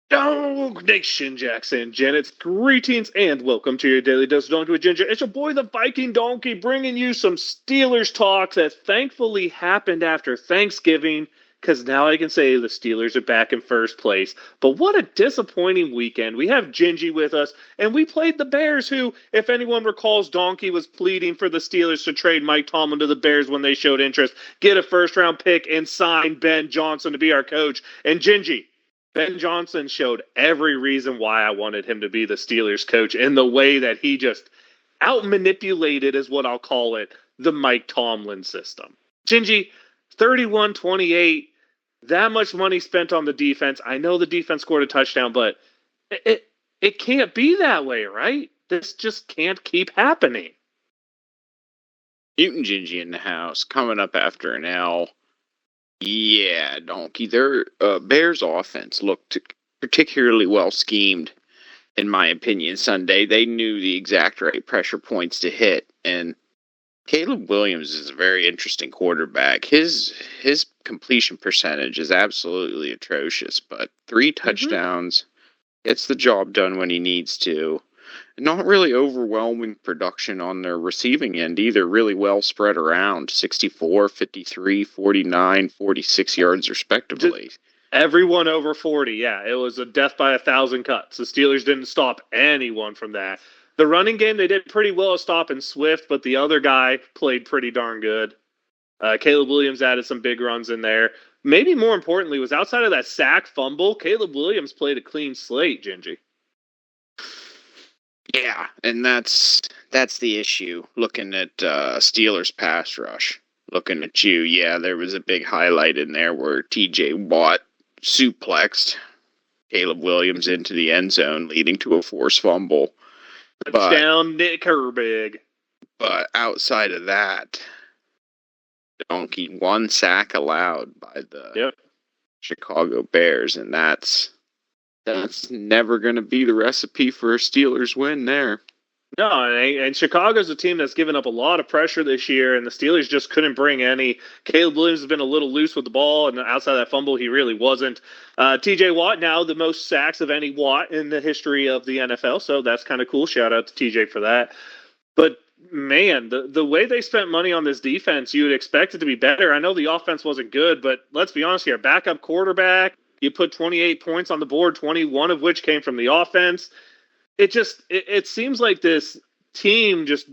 Dog Nation, Jackson, Janet's greetings and welcome to your daily dose of Donkey with Ginger. It's your boy, the Viking Donkey, bringing you some Steelers talk that thankfully happened after Thanksgiving, because now I can say the Steelers are back in first place. But what a disappointing weekend. We have Gingy with us, and we played the Bears, who, if anyone recalls, Donkey was pleading for the Steelers to trade Mike Tomlin to the Bears when they showed interest, get a first-round pick, and sign Ben Johnson to be our coach. And Gingy, Ben Johnson showed every reason why I wanted him to be the Steelers coach in the way that he just out-manipulated, is what I'll call it, the Mike Tomlin system. Gingy, 31-28, that much money spent on the defense. I know the defense scored a touchdown, but it can't be that way, right? This just can't keep happening. Newton Gingy in the house, coming up after an L. Yeah, Donkey. Their Bears offense looked particularly well schemed, in my opinion, Sunday. They knew the exact right pressure points to hit, and Caleb Williams is a very interesting quarterback. His completion percentage is absolutely atrocious, but 3 touchdowns, gets the job done when he needs to. Not really overwhelming production on their receiving end either. Really well spread around. 64, 53, 49, 46 yards respectively. Everyone over 40, yeah. It was a death by 1,000 cuts. The Steelers didn't stop anyone from that. The running game, they did pretty well at stopping Swift, but the other guy played pretty darn good. Caleb Williams added some big runs in there. Maybe more importantly was outside of that sack fumble, Caleb Williams played a clean slate, Gingy. Yeah, and that's the issue. Looking at Steelers pass rush, looking at you, yeah, there was a big highlight in there where T.J. Watt suplexed Caleb Williams into the end zone, leading to a forced fumble. Touchdown, Nick Herbig. But outside of that, Donkey, 1 sack allowed by the Chicago Bears, and that's never going to be the recipe for a Steelers win there. No, and Chicago's a team that's given up a lot of pressure this year, and the Steelers just couldn't bring any. Caleb Williams has been a little loose with the ball, and outside that fumble, he really wasn't. T.J. Watt, now the most sacks of any Watt in the history of the NFL, so that's kind of cool. Shout out to T.J. for that. But, man, the way they spent money on this defense, you would expect it to be better. I know the offense wasn't good, but let's be honest here. Backup quarterback, you put 28 points on the board, 21 of which came from the offense. It seems like this team just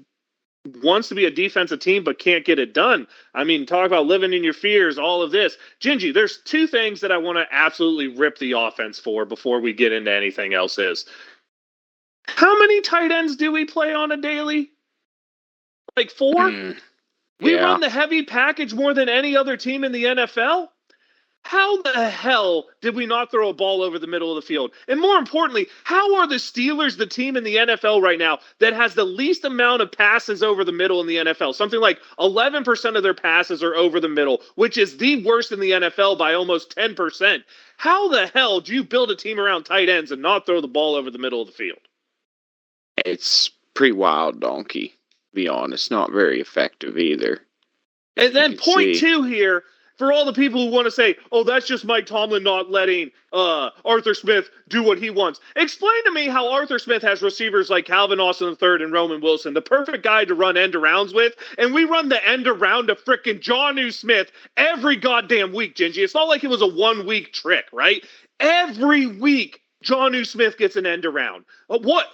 wants to be a defensive team but can't get it done. I mean, talk about living in your fears, all of this. Gingy, there's 2 things that I want to absolutely rip the offense for before we get into anything else is. How many tight ends do we play on a daily? Like 4? We run the heavy package more than any other team in the NFL? How the hell did we not throw a ball over the middle of the field? And more importantly, how are the Steelers the team in the NFL right now that has the least amount of passes over the middle in the NFL? Something like 11% of their passes are over the middle, which is the worst in the NFL by almost 10%. How the hell do you build a team around tight ends and not throw the ball over the middle of the field? It's pretty wild, Donkey, to be honest. Not very effective either. And then point 2 here, for all the people who want to say, oh, that's just Mike Tomlin not letting Arthur Smith do what he wants. Explain to me how Arthur Smith has receivers like Calvin Austin III and Roman Wilson, the perfect guy to run end-arounds with, and we run the end-around to frickin' Jonnu Smith every goddamn week, Gingy. It's not like it was a 1-week trick, right? Every week, Jonnu Smith gets an end-around. What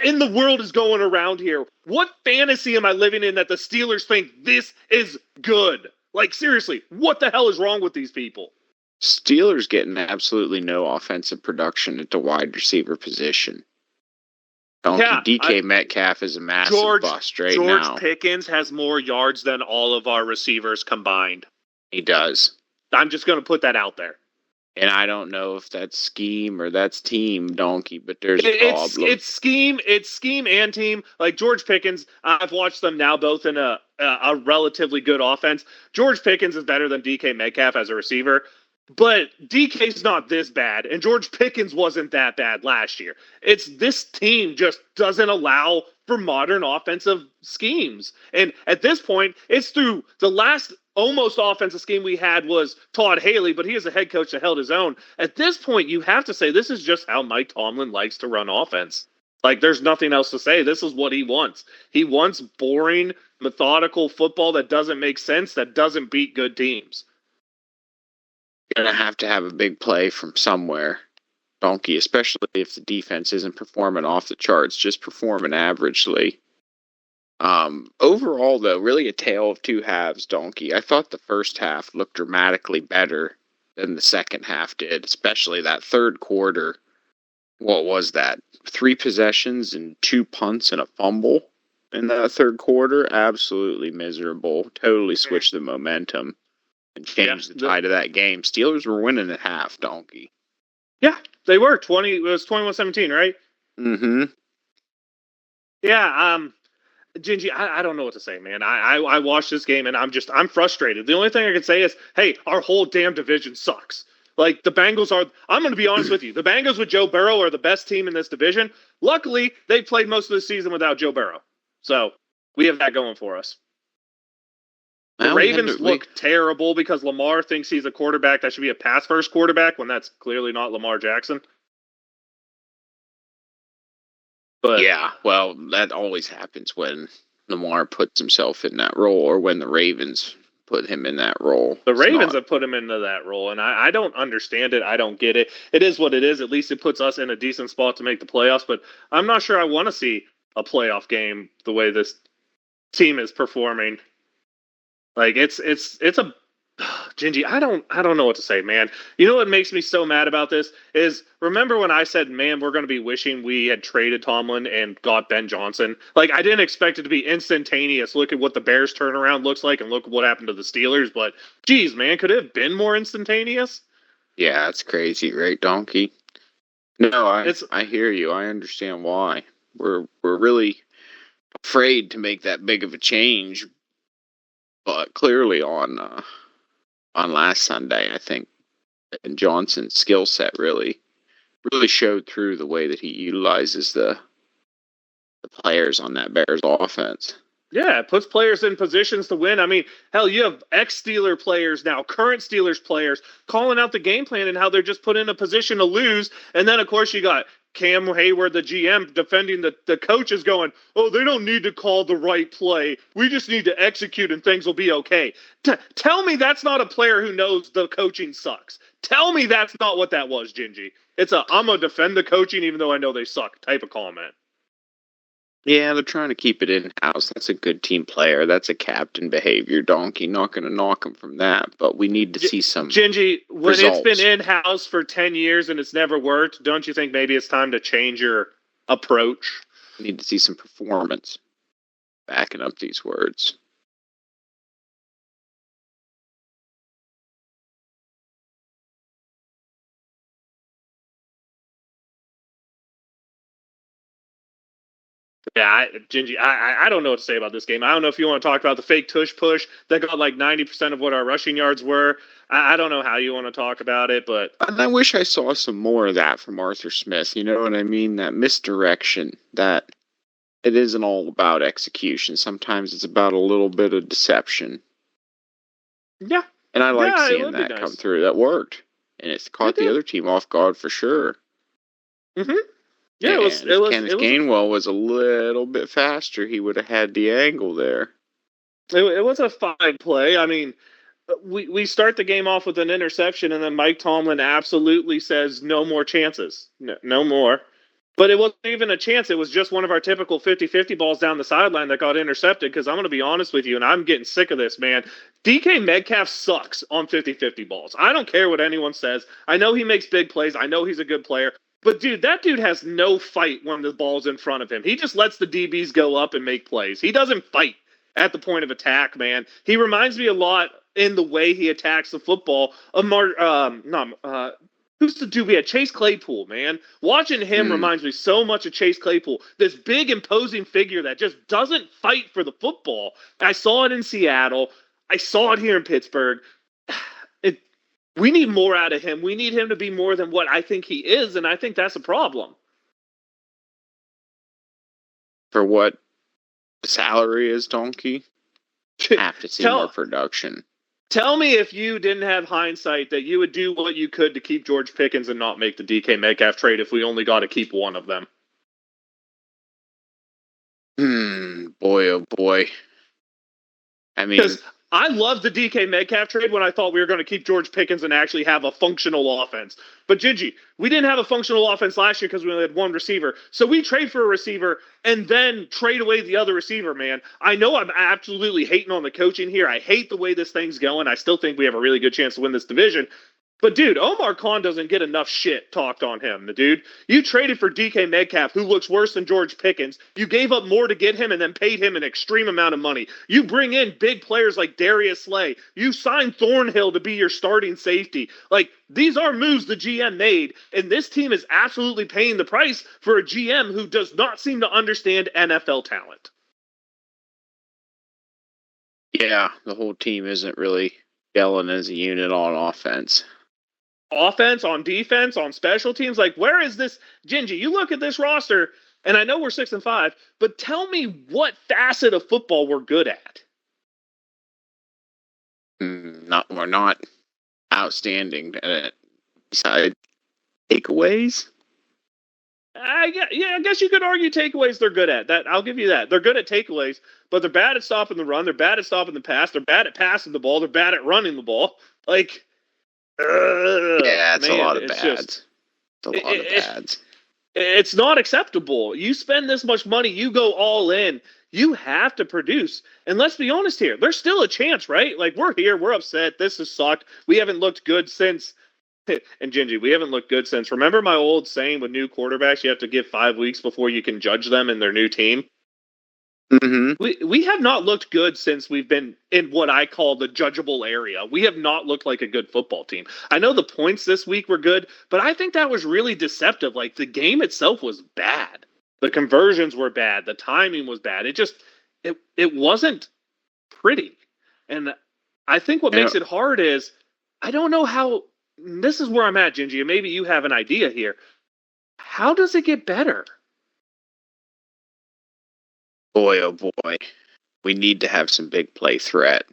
in the world is going around here? What fantasy am I living in that the Steelers think this is good? Like, seriously, what the hell is wrong with these people? Steelers getting absolutely no offensive production at the wide receiver position. DK Metcalf is a massive bust right now. George Pickens has more yards than all of our receivers combined. He does. I'm just going to put that out there. And I don't know if that's scheme or that's team, Donkey, but there's a problem. It's scheme and team. Like George Pickens, I've watched them now both in a relatively good offense. George Pickens is better than DK Metcalf as a receiver, but DK's not this bad, and George Pickens wasn't that bad last year. It's this team just doesn't allow for modern offensive schemes. And at this point, it's through the last almost offensive scheme we had was Todd Haley, but he is a head coach that held his own. At this point, you have to say this is just how Mike Tomlin likes to run offense. Like, there's nothing else to say. This is what he wants. He wants boring, methodical football that doesn't make sense, that doesn't beat good teams. You're going to have a big play from somewhere, Donkey, especially if the defense isn't performing off the charts, just performing averagely. Overall, though, really a tale of two halves, Donkey. I thought the first half looked dramatically better than the second half did, especially that third quarter. What was that? 3 possessions and 2 punts and a fumble in that third quarter? Absolutely miserable. Totally switched the momentum and changed the tide of that game. Steelers were winning at half, Donkey. Yeah, they were. It was 21-17, right? Mm-hmm. Yeah, Gingy, I don't know what to say, man. I watched this game and I'm frustrated. The only thing I can say is, hey, our whole damn division sucks. Like, the Bengals I'm going to be honest with you. The Bengals with Joe Burrow are the best team in this division. Luckily, they played most of the season without Joe Burrow. So, we have that going for us. The Ravens look terrible because Lamar thinks he's a quarterback that should be a pass-first quarterback when that's clearly not Lamar Jackson. But yeah, well, that always happens when Lamar puts himself in that role or when the Ravens put him in that role. The Ravens have put him into that role, and I don't understand it. I don't get it. It is what it is. At least it puts us in a decent spot to make the playoffs, but I'm not sure I want to see a playoff game the way this team is performing. Like, it's a Gingy, I don't know what to say, man. You know what makes me so mad about this is, remember when I said, man, we're going to be wishing we had traded Tomlin and got Ben Johnson? Like, I didn't expect it to be instantaneous. Look at what the Bears turnaround looks like and look at what happened to the Steelers. But, geez, man, could it have been more instantaneous? Yeah, it's crazy, right, Donkey? No, I hear you. I understand why. We're really afraid to make that big of a change, but clearly on last Sunday, I think Ben Johnson's skill set really showed through the way that he utilizes the players on that Bears offense. Yeah, it puts players in positions to win. I mean, hell, you have ex-Steeler players now, current Steelers players, calling out the game plan and how they're just put in a position to lose. And then, of course, you got Cam Hayward, the GM, defending the coaches going, oh, they don't need to call the right play. We just need to execute and things will be okay. Tell me that's not a player who knows the coaching sucks. Tell me that's not what that was, Gingy. It's I'm going to defend the coaching even though I know they suck type of comment. Yeah, they're trying to keep it in-house. That's a good team player. That's a captain behavior, Donkey. Not going to knock him from that, but we need to see some Gingy, when results. It's been in-house for 10 years and it's never worked, don't you think maybe it's time to change your approach? We need to see some performance backing up these words. Yeah, Gingy, I don't know what to say about this game. I don't know if you want to talk about the fake tush push that got like 90% of what our rushing yards were. I don't know how you want to talk about it, but... And I wish I saw some more of that from Arthur Smith. You know what I mean? That misdirection, that it isn't all about execution. Sometimes it's about a little bit of deception. Yeah. And I like seeing that come through. That worked. And it's caught the other team off guard for sure. Mm-hmm. Yeah, Kenneth Gainwell was a little bit faster, he would have had the angle there. It was a fine play. I mean, we start the game off with an interception, and then Mike Tomlin absolutely says no more chances. No more. But it wasn't even a chance. It was just one of our typical 50-50 balls down the sideline that got intercepted, because I'm going to be honest with you, and I'm getting sick of this, man. DK Metcalf sucks on 50-50 balls. I don't care what anyone says. I know he makes big plays. I know he's a good player. But, dude, that dude has no fight when the ball's in front of him. He just lets the DBs go up and make plays. He doesn't fight at the point of attack, man. He reminds me a lot in the way he attacks the football of who's the dude we had? Chase Claypool, man. Watching him reminds me so much of Chase Claypool. This big, imposing figure that just doesn't fight for the football. I saw it in Seattle. I saw it here in Pittsburgh. We need more out of him. We need him to be more than what I think he is, and I think that's a problem. For what salary is, Donkey? Have to see more production. Tell me if you didn't have hindsight that you would do what you could to keep George Pickens and not make the DK Metcalf trade if we only got to keep one of them. Boy, oh boy. I mean, because I loved the DK Metcalf trade when I thought we were going to keep George Pickens and actually have a functional offense. But Gingy, we didn't have a functional offense last year because we only had one receiver. So we trade for a receiver and then trade away the other receiver, man. I know I'm absolutely hating on the coaching here. I hate the way this thing's going. I still think we have a really good chance to win this division. But, dude, Omar Khan doesn't get enough shit talked on him, dude. You traded for DK Metcalf, who looks worse than George Pickens. You gave up more to get him and then paid him an extreme amount of money. You bring in big players like Darius Slay. You signed Thornhill to be your starting safety. Like, these are moves the GM made, and this team is absolutely paying the price for a GM who does not seem to understand NFL talent. Yeah, the whole team isn't really gelling as a unit on offense. Offense, on defense, on special teams. Like, where is this? Gingy, you look at this roster, and I know we're 6-5, but tell me what facet of football we're good at. We're not outstanding at it. Besides takeaways? I guess you could argue takeaways they're good at. That I'll give you that. They're good at takeaways, but they're bad at stopping the run. They're bad at stopping the pass. They're bad at passing the ball. They're bad at running the ball. Like, yeah, it's a lot of bads. It's not acceptable. You spend this much money, you go all in. You have to produce. And let's be honest here. There's still a chance, right? Like, we're here. We're upset. This has sucked. We haven't looked good since. And Gingy, we haven't looked good since. Remember my old saying with new quarterbacks, you have to give 5 weeks before you can judge them in their new team? Mm-hmm. We have not looked good since we've been in what I call the judgeable area. We have not looked like a good football team. I know the points this week were good, but I think that was really deceptive. Like, the game itself was bad. The conversions were bad. The timing was bad. It wasn't pretty. And I think what makes it hard is I don't know how. This is where I'm at, Gingy, and maybe you have an idea here. How does it get better? Boy, oh boy. We need to have some big play threat.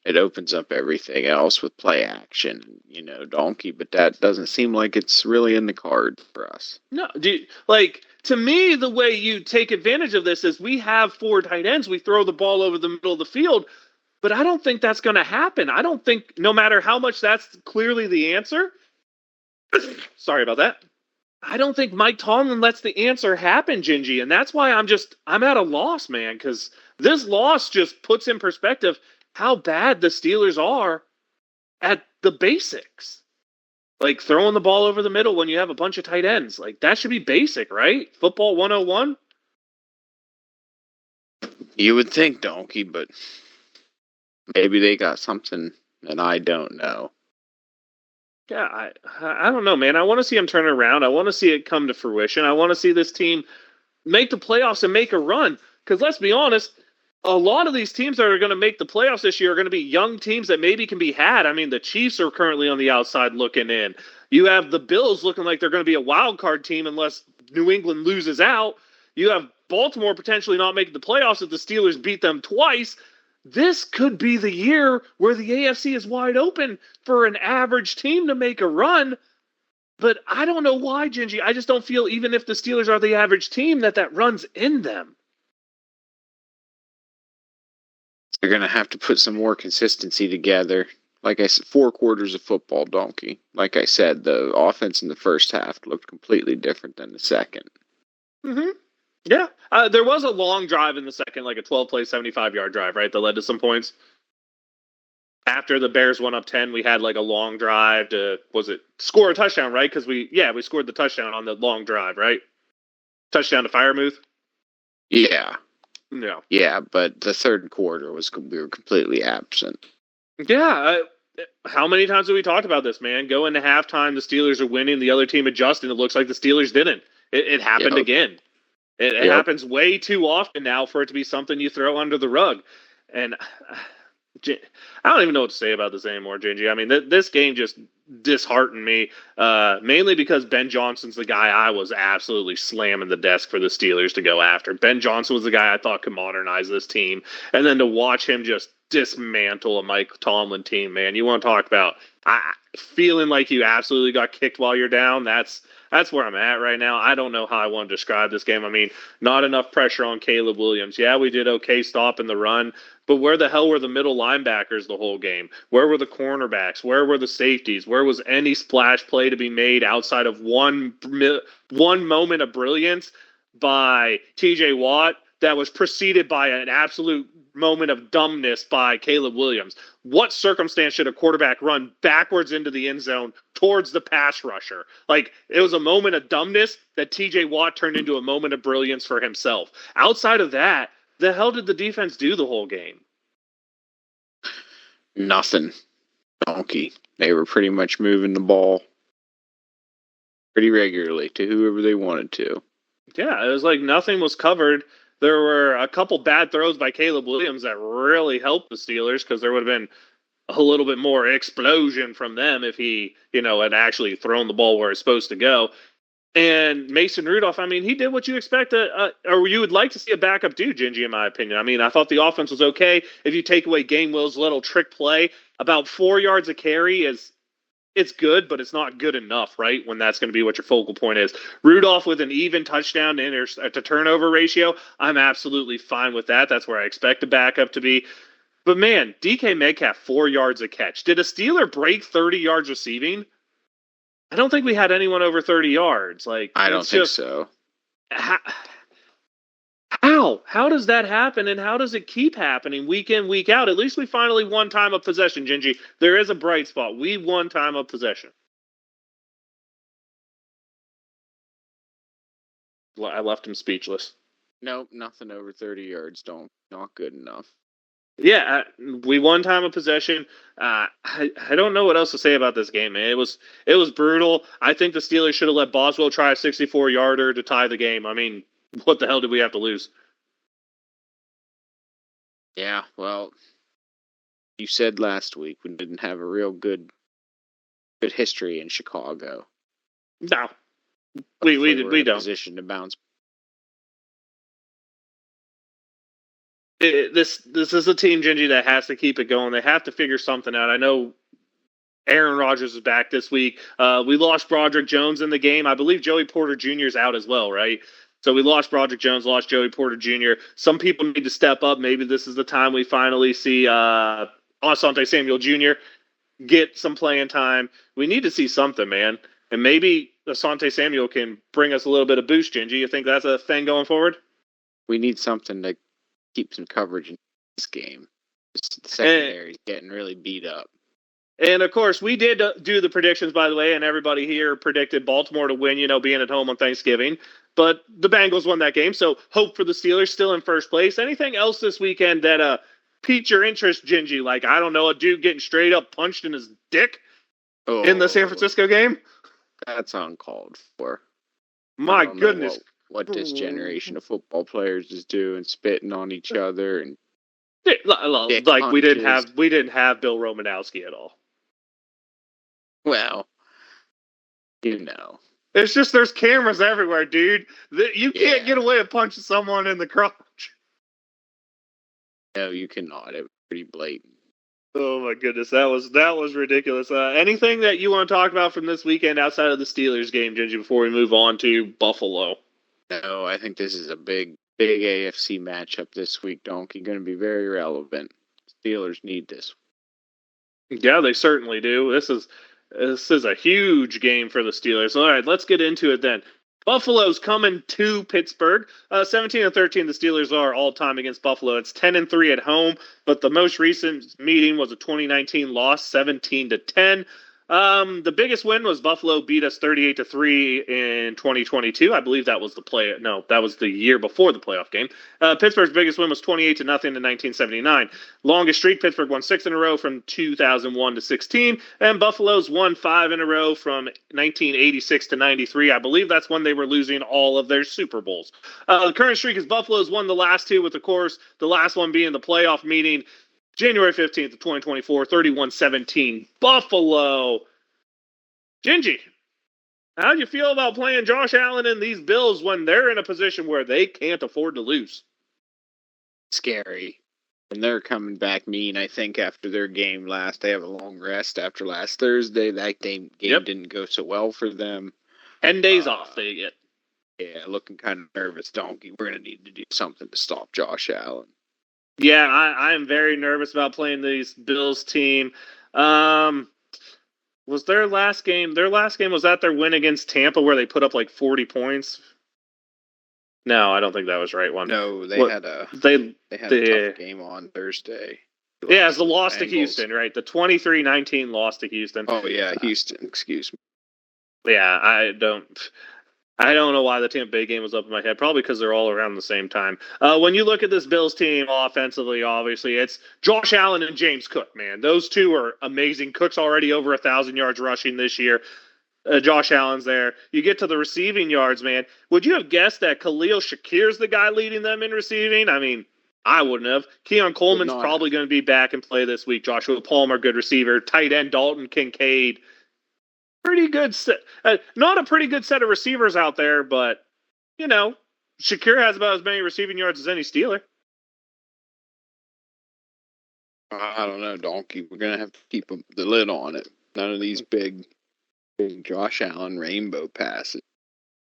It opens up everything else with play action, donkey, but that doesn't seem like it's really in the cards for us. No, to me, the way you take advantage of this is we have 4 tight ends. We throw the ball over the middle of the field, but I don't think that's going to happen. I don't think, no matter how much that's clearly the answer, sorry about that, I don't think Mike Tomlin lets the answer happen, Gingy, and that's why I'm at a loss, man, because this loss just puts in perspective how bad the Steelers are at the basics. Like, throwing the ball over the middle when you have a bunch of tight ends. Like, that should be basic, right? Football 101? You would think, donkey, but maybe they got something that I don't know. Yeah, I don't know, man. I want to see them turn around. I want to see it come to fruition. I want to see this team make the playoffs and make a run. Because let's be honest, a lot of these teams that are going to make the playoffs this year are going to be young teams that maybe can be had. I mean, the Chiefs are currently on the outside looking in. You have the Bills looking like they're going to be a wild card team unless New England loses out. You have Baltimore potentially not making the playoffs if the Steelers beat them twice. This could be the year where the AFC is wide open for an average team to make a run. But I don't know why, Gingy. I just don't feel, even if the Steelers are the average team, that runs in them. They're going to have to put some more consistency together. Like I said, 4 quarters of football, donkey. Like I said, the offense in the first half looked completely different than the second. Mm-hmm. Yeah. There was a long drive in the second, like a 12-play, 75-yard drive, right, that led to some points. After the Bears went up 10, we had like a long drive to, score a touchdown, right? Because we scored the touchdown on the long drive, right? Touchdown to Freiermuth? Yeah. No. Yeah, but the third quarter we were completely absent. Yeah. How many times have we talked about this, man? Go into halftime, the Steelers are winning, the other team adjusting. It looks like the Steelers didn't. It happened again. It happens way too often now for it to be something you throw under the rug. And I don't even know what to say about this anymore, Gingy. I mean, this game just disheartened me, mainly because Ben Johnson's the guy I was absolutely slamming the desk for the Steelers to go after. Ben Johnson was the guy I thought could modernize this team. And then to watch him just dismantle a Mike Tomlin team, man. You want to talk about feeling like you absolutely got kicked while you're down? That's where I'm at right now. I don't know how I want to describe this game. I mean, not enough pressure on Caleb Williams. Yeah, we did okay stopping the run, but where the hell were the middle linebackers the whole game? Where were the cornerbacks? Where were the safeties? Where was any splash play to be made outside of one moment of brilliance by TJ Watt that was preceded by an absolute moment of dumbness by Caleb Williams? What circumstance should a quarterback run backwards into the end zone towards the pass rusher? Like, it was a moment of dumbness that TJ Watt turned into a moment of brilliance for himself. Outside of that, the hell did the defense do the whole game? Nothing. Donkey. They were pretty much moving the ball pretty regularly to whoever they wanted to. Yeah, it was like nothing was covered. There were a couple bad throws by Caleb Williams that really helped the Steelers because there would have been a little bit more explosion from them if he, had actually thrown the ball where it's supposed to go. And Mason Rudolph, I mean, he did what you expect, or you would like to see a backup do, Gingy, in my opinion. I mean, I thought the offense was okay. If you take away Gainwell's little trick play, about 4 yards a carry it's good, but it's not good enough, right? When that's going to be what your focal point is. Rudolph with an even touchdown to turnover ratio, I'm absolutely fine with that. That's where I expect a backup to be. But man, DK Metcalf, 4 yards a catch. Did a Steeler break 30 yards receiving? I don't think we had anyone over 30 yards. Like, I don't think so. How does that happen, and how does it keep happening week in, week out? At least we finally won time of possession, Gingy. There is a bright spot. We won time of possession. I left him speechless. Nope, nothing over 30 yards. Not good enough. Yeah, we won time of possession. I don't know what else to say about this game, man. It was brutal. I think the Steelers should have let Boswell try a 64-yarder to tie the game. I mean, what the hell did we have to lose? Yeah, well, you said last week we didn't have a real good history in Chicago. No, we don't. Position to bounce. This is a team, Gingy, that has to keep it going. They have to figure something out. I know Aaron Rodgers is back this week. We lost Broderick Jones in the game. I believe Joey Porter Jr. is out as well, right? So we lost Broderick Jones, lost Joey Porter Jr. Some people need to step up. Maybe this is the time we finally see Asante Samuel Jr. get some playing time. We need to see something, man. And maybe Asante Samuel can bring us a little bit of boost, Gingy. You think that's a thing going forward? We need something to keep some coverage in this game. The secondary is getting really beat up. And, of course, we did do the predictions, by the way, and everybody here predicted Baltimore to win, being at home on Thanksgiving. But the Bengals won that game, so hope for the Steelers, still in first place. Anything else this weekend that piqued your interest, Gingy? Like, I don't know, a dude getting straight up punched in his dick in the San Francisco game? That's uncalled for. My goodness. What this generation of football players is doing, spitting on each other and like we didn't have Bill Romanowski at all. Well, it's just there's cameras everywhere, dude. You can't get away with punching someone in the crotch. No, you cannot. It was pretty blatant. Oh my goodness, that was ridiculous. Anything that you want to talk about from this weekend outside of the Steelers game, Gingy, before we move on to Buffalo? No, I think this is a big AFC matchup this week, Donkey. Going to be very relevant. Steelers need this. Yeah, they certainly do. This is a huge game for the Steelers. All right, let's get into it then. Buffalo's coming to Pittsburgh. 17-13, the Steelers are all-time against Buffalo. It's 10-3 at home, but the most recent meeting was a 2019 loss, 17-10. The biggest win was Buffalo beat us 38-3 in 2022. I believe that was that was the year before the playoff game. Pittsburgh's biggest win was 28-0 in 1979. Longest streak, Pittsburgh won 6 in a row from 2001 to 16, and Buffalo's won 5 in a row from 1986 to 93. I believe that's when they were losing all of their Super Bowls. The current streak is Buffalo's won the last 2, with, of course, the last one being the playoff meeting January 15th of 2024, 31-17, Buffalo. Gingy, how do you feel about playing Josh Allen and these Bills when they're in a position where they can't afford to lose? Scary. And they're coming back mean, I think, after their game last. They have a long rest after last Thursday. That game didn't go so well for them. 10 days off they get. Yeah, looking kind of nervous, Donkey. We're going to need to do something to stop Josh Allen. Yeah, I am very nervous about playing these Bills team. Was their last game? Their last game was that their win against Tampa where they put up like 40 points. No, I don't think that was right one. No, they had a tough game on Thursday. Yeah, it's the loss to Houston, right? The 23-19 loss to Houston. Oh yeah, Houston. Excuse me. Yeah, I don't know why the Tampa Bay game was up in my head. Probably because they're all around the same time. When you look at this Bills team offensively, obviously, it's Josh Allen and James Cook, man. Those two are amazing. Cook's already over 1,000 yards rushing this year. Josh Allen's there. You get to the receiving yards, man. Would you have guessed that Khalil Shakir's the guy leading them in receiving? I mean, I wouldn't have. Keon Coleman's probably going to be back and play this week. Joshua Palmer, good receiver. Tight end Dalton Kincaid. Pretty good set. Not a pretty good set of receivers out there, but, you know, Shakir has about as many receiving yards as any Steeler. I don't know, Donkey. We're going to have to keep the lid on it. None of these big Josh Allen rainbow passes.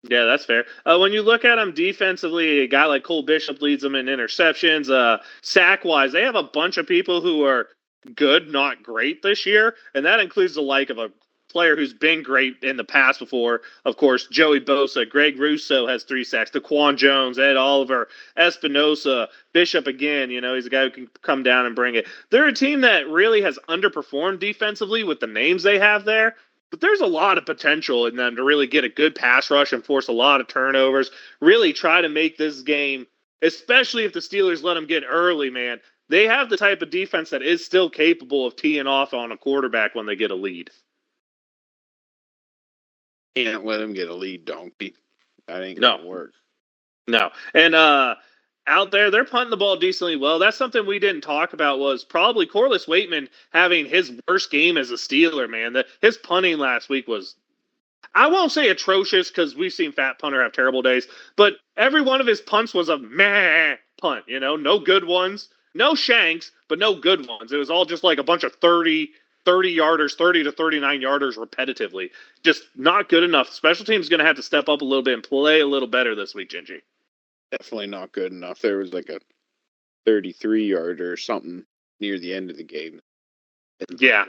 Yeah, that's fair. When you look at them defensively, a guy like Cole Bishop leads them in interceptions. Sack-wise, they have a bunch of people who are good, not great this year, and that includes the like of a player who's been great in the past before. Of course, Joey Bosa, Greg Russo has 3 sacks, Daquan Jones, Ed Oliver, Espinosa, Bishop again. You know, he's a guy who can come down and bring it. They're a team that really has underperformed defensively with the names they have there. But there's a lot of potential in them to really get a good pass rush and force a lot of turnovers. Really try to make this game, especially if the Steelers let them get early, man. They have the type of defense that is still capable of teeing off on a quarterback when they get a lead. Can't let them get a lead, Donkey. That ain't going to work. No. And out there, they're punting the ball decently well. That's something we didn't talk about was probably Corliss Waitman having his worst game as a Steeler, man. His punting last week was, I won't say atrocious because we've seen Fat Punter have terrible days, but every one of his punts was a meh punt, you know, no good ones, no shanks, but no good ones. It was all just like a bunch of 30-yarders, 30 to 39-yarders repetitively. Just not good enough. Special teams is going to have to step up a little bit and play a little better this week, Gingy. Definitely not good enough. There was like a 33-yarder or something near the end of the game. Yeah.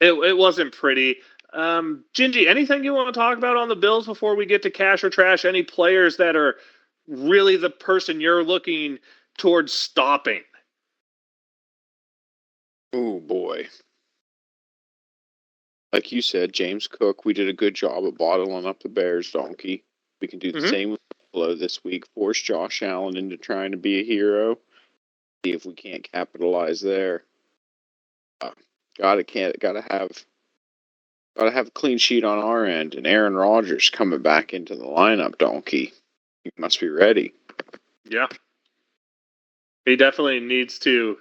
It wasn't pretty. Gingy, anything you want to talk about on the Bills before we get to cash or trash? Any players that are really the person you're looking towards stopping? Oh, boy. Like you said, James Cook, we did a good job of bottling up the Bears, Donkey. We can do the same with Buffalo this week. Force Josh Allen into trying to be a hero. See if we can't capitalize there. Gotta have a clean sheet on our end. And Aaron Rodgers coming back into the lineup, Donkey. You must be ready. Yeah. He definitely needs to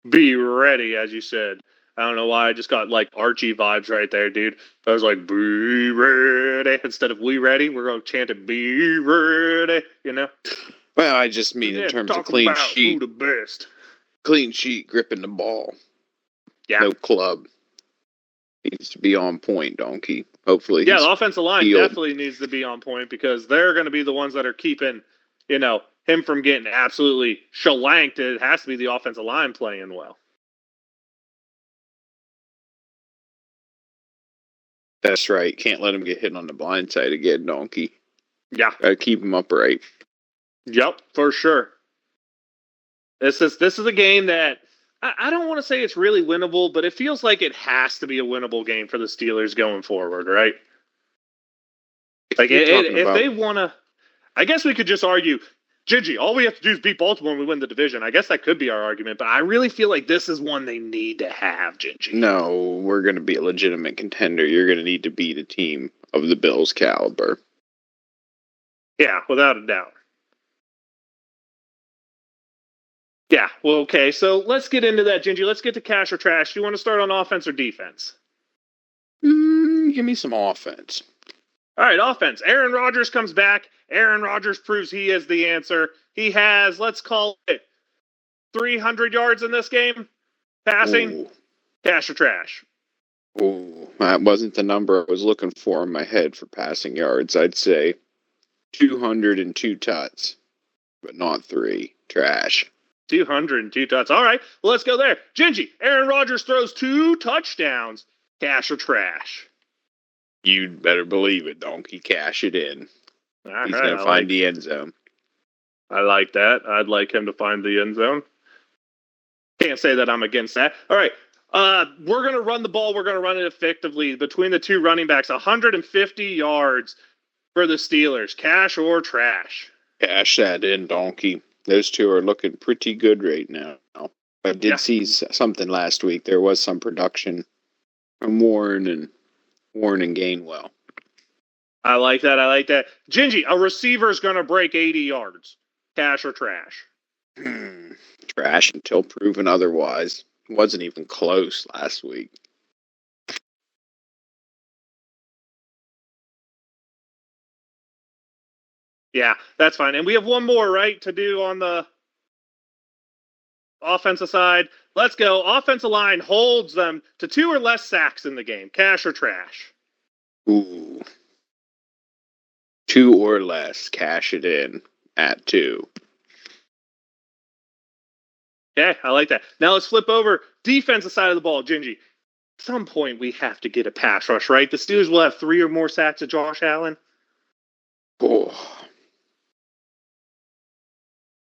be ready, as you said. I don't know why I just got like Archie vibes right there, dude. I was like, be ready. Instead of we ready, we're going to chant it, be ready, you know? Well, I just mean in terms of clean sheet. Who the best. Clean sheet, gripping the ball. Yeah. No club. Needs to be on point, Donkey. Hopefully. Yeah, the offensive line definitely needs to be on point because they're going to be the ones that are keeping, you know, him from getting absolutely shellanked. It has to be the offensive line playing well. That's right. Can't let him get hit on the blind side again, Donkey. Yeah. Gotta keep him upright. Yep, for sure. This is a game that I don't want to say it's really winnable, but it feels like it has to be a winnable game for the Steelers going forward, right? Like if they want to, I guess we could just argue, Gingy, all we have to do is beat Baltimore and we win the division. I guess that could be our argument, but I really feel like this is one they need to have, Gingy. No, we're going to be a legitimate contender. You're going to need to beat a team of the Bills' caliber. Yeah, without a doubt. Yeah, well, okay, so let's get into that, Gingy. Let's get to cash or trash. Do you want to start on offense or defense? Give me some offense. All right, offense. Aaron Rodgers comes back. Aaron Rodgers proves he is the answer. He has, let's call it, 300 yards in this game? Passing? Ooh. Cash or trash? Ooh, that wasn't the number I was looking for in my head for passing yards. I'd say 202 tuts, but not 3. Trash. 202 touchdowns. All right, well, let's go there. Gingy, Aaron Rodgers throws 2 touchdowns. Cash or trash? You'd better believe it, Donkey. Cash it in. All He's right, going to find the end zone. I like that. I'd like him to find the end zone. Can't say that I'm against that. All right, we're going to run the ball. We're going to run it effectively between the 2 running backs. 150 yards for the Steelers. Cash or trash? Cash that in, Donkey. Those 2 are looking pretty good right now. I did see something last week. There was some production from Warren and Gainwell. I like that. Gingy, a receiver is going to break 80 yards. Cash or trash? Trash until proven otherwise. Wasn't even close last week. Yeah, that's fine. And we have one more, right, to do on the offensive side. Let's go. Offensive line holds them to 2 or less sacks in the game. Cash or trash? Ooh. 2 or less. Cash it in at 2. Okay, I like that. Now let's flip over defensive side of the ball, Gingy. At some point we have to get a pass rush, right? The Steelers will have 3 or more sacks of Josh Allen. Oh.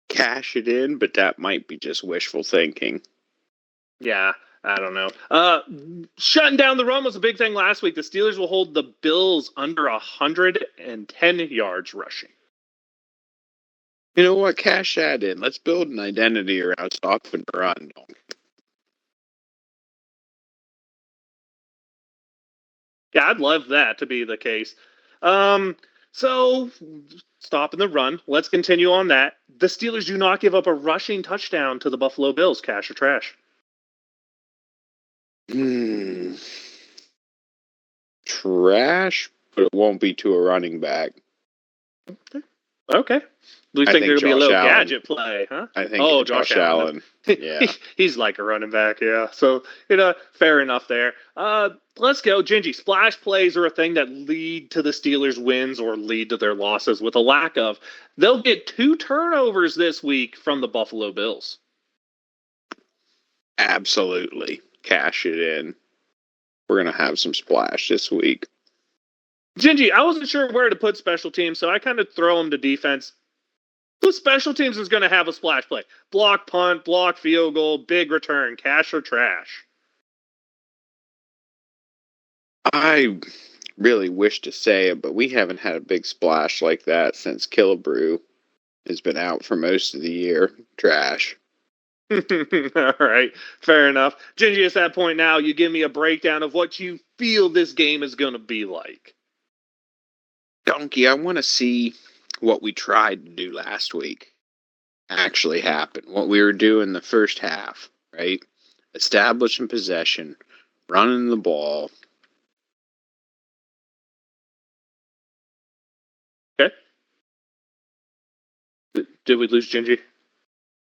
Cash it in, but that might be just wishful thinking. Yeah, I don't know. Shutting down the run was a big thing last week. The Steelers will hold the Bills under 110 yards rushing. You know what? Cash that in. Let's build an identity around stop and run. Yeah, I'd love that to be the case. So stopping the run. Let's continue on that. The Steelers do not give up a rushing touchdown to the Buffalo Bills. Cash or trash? Trash, but it won't be to a running back. Okay. Do you think there'll be a little gadget play, huh? I think Josh Allen. Yeah. He's like a running back, yeah. So, fair enough there. Let's go. Gingy, splash plays are a thing that lead to the Steelers' wins or lead to their losses with a lack of. They'll get 2 turnovers this week from the Buffalo Bills. Absolutely. Cash it in. We're going to have some splash this week. Gingy, I wasn't sure where to put special teams, so I kind of throw them to defense. The special teams is going to have a splash play. Block punt, block field goal, big return, cash or trash. I really wish to say it, but we haven't had a big splash like that since Killebrew has been out for most of the year. Trash. All right, fair enough. Gingy, at that point now, you give me a breakdown of what you feel this game is going to be like. Donkey, I want to see what we tried to do last week actually happen. What we were doing the first half, right? Establishing possession, running the ball. Okay. Did we lose Gingy?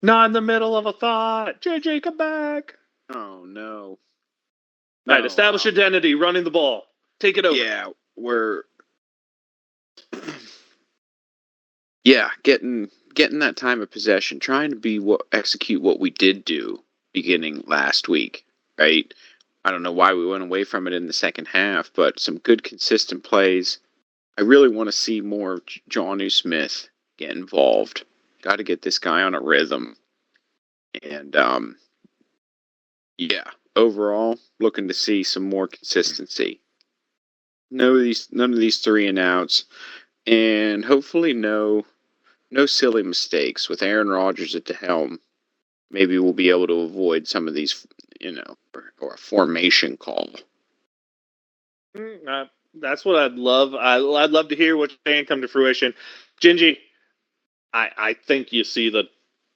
Not in the middle of a thought. Gingy, come back. Oh, no. All right, establish identity, running the ball. Take it over. Yeah, we're... Yeah, getting that time of possession, trying to execute what we did do beginning last week, right? I don't know why we went away from it in the second half, but some good consistent plays. I really want to see more Jonnu Smith get involved. Got to get this guy on a rhythm. And yeah, overall, looking to see some more consistency. None of these 3 and outs, and hopefully no silly mistakes with Aaron Rodgers at the helm. Maybe we'll be able to avoid some of these, or a formation call. That's what I'd love. I'd love to hear what can come to fruition. Gingy, I think you see the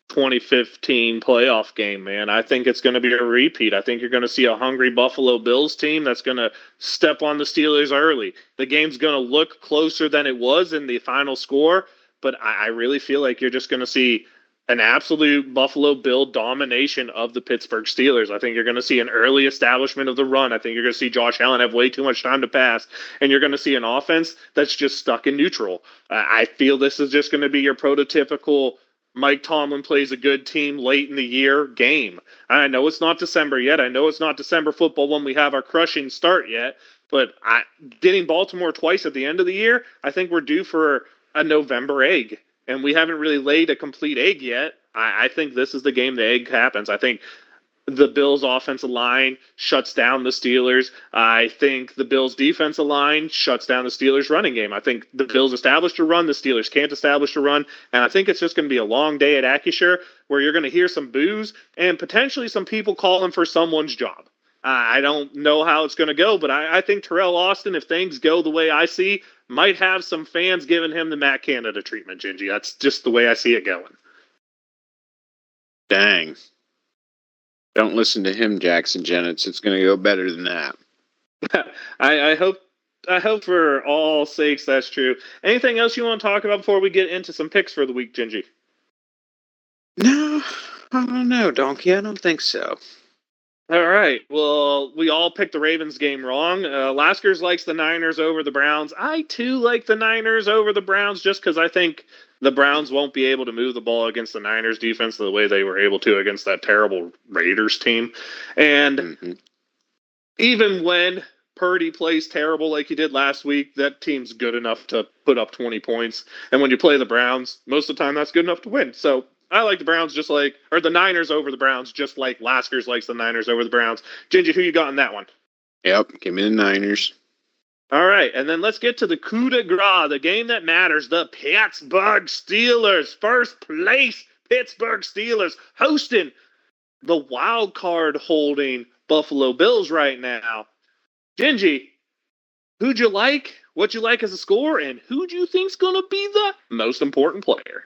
2015 playoff game, man. I think it's going to be a repeat. I think you're going to see a hungry Buffalo Bills team that's going to step on the Steelers early. The game's going to look closer than it was in the final score, but I really feel like you're just going to see an absolute Buffalo Bill domination of the Pittsburgh Steelers. I think you're going to see an early establishment of the run. I think you're going to see Josh Allen have way too much time to pass, and you're going to see an offense that's just stuck in neutral. I feel this is just going to be your prototypical Mike Tomlin plays a good team late in the year game. I know it's not December yet. I know it's not December football when we have our crushing start yet, but getting Baltimore twice at the end of the year, I think we're due for a November egg. And we haven't really laid a complete egg yet. I think this is the game the egg happens. I think the Bills' offensive line shuts down the Steelers. I think the Bills' defensive line shuts down the Steelers' running game. I think the Bills established a run, the Steelers can't establish a run, and I think it's just going to be a long day at Acrisure where you're going to hear some boos and potentially some people calling for someone's job. I don't know how it's going to go, but I think Terrell Austin, if things go the way I see, might have some fans giving him the Matt Canada treatment, Gingy. That's just the way I see it going. Dang. Don't listen to him, Jackson Jennings. It's going to go better than that. I hope for all sakes that's true. Anything else you want to talk about before we get into some picks for the week, Gingy? No, I don't know, Donkey. I don't think so. All right. Well, we all picked the Ravens game wrong. Laskers likes the Niners over the Browns. I, too, like the Niners over the Browns just because I think the Browns won't be able to move the ball against the Niners defense the way they were able to against that terrible Raiders team. And even when Purdy plays terrible like he did last week, that team's good enough to put up 20 points. And when you play the Browns, most of the time that's good enough to win. So I like the Browns or the Niners over the Browns, just like Laskers likes the Niners over the Browns. Gingy, who you got in that one? Yep, give me the Niners. All right, and then let's get to the coup de grace, the game that matters, the Pittsburgh Steelers. First place, Pittsburgh Steelers, hosting the wild card holding Buffalo Bills right now. Gingy, who'd you like? What'd you like as a score? And who do you think's going to be the most important player?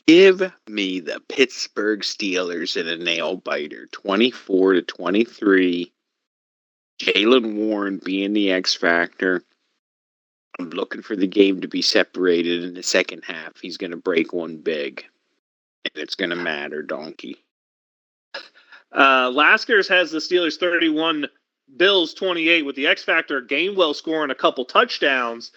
Give me the Pittsburgh Steelers in a nail biter, 24-23. Jaylen Warren being the X factor. I'm looking for the game to be separated in the second half. He's going to break one big, and it's going to matter, Donkey. Laskers has the Steelers 31, Bills 28, with the X factor Gainwell scoring a couple touchdowns.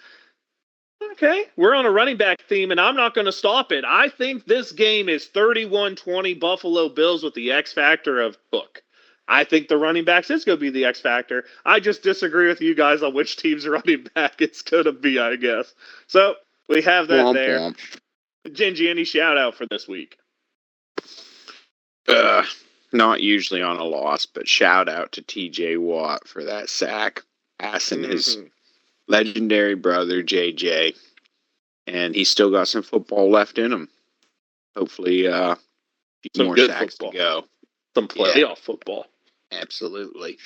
Okay, we're on a running back theme, and I'm not going to stop it. I think this game is 31-20 Buffalo Bills with the X factor of Cook. I think the running backs is going to be the X factor. I just disagree with you guys on which team's running back it's going to be, I guess. So we have that there. Gingy, any shout out for this week? Not usually on a loss, but shout out to TJ Watt for that sack, passing his legendary brother JJ, and he's still got some football left in him. Hopefully, a few more sacks to go. Some playoff football. Absolutely.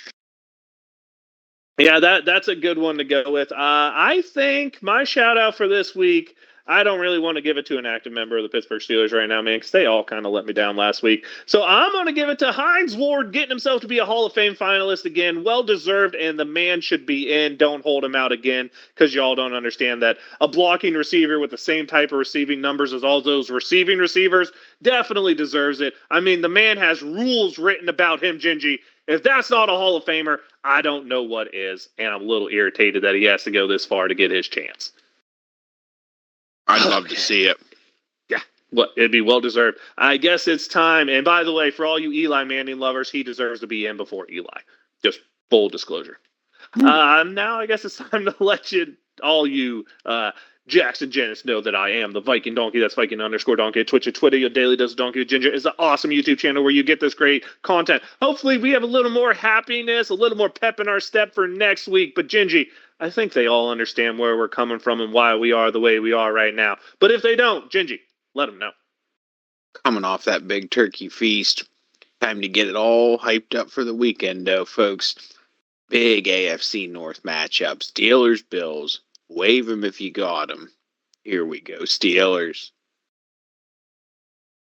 Yeah, that's a good one to go with. I think my shout out for this week, I don't really want to give it to an active member of the Pittsburgh Steelers right now, man, because they all kind of let me down last week. So I'm going to give it to Hines Ward, getting himself to be a Hall of Fame finalist again. Well-deserved, and the man should be in. Don't hold him out again, because y'all don't understand that a blocking receiver with the same type of receiving numbers as all those receiving receivers definitely deserves it. I mean, the man has rules written about him, Gingy. If that's not a Hall of Famer, I don't know what is, and I'm a little irritated that he has to go this far to get his chance. I'd love to see it. Yeah, well, it'd be well-deserved. I guess it's time. And by the way, for all you Eli Manning lovers, he deserves to be in before Eli. Just full disclosure. Now I guess it's time to let all you Jackson Jennings know that I am the Viking Donkey. That's Viking_Donkey at Twitch, at Twitter. Your Daily Dose of Donkey with Ginger is an awesome YouTube channel where you get this great content. Hopefully we have a little more happiness, a little more pep in our step for next week. But Gingy, I think they all understand where we're coming from and why we are the way we are right now. But if they don't, Gingy, let them know. Coming off that big turkey feast, time to get it all hyped up for the weekend, though, folks. Big AFC North matchups. Steelers, Bills. Wave them if you got them. Here we go, Steelers.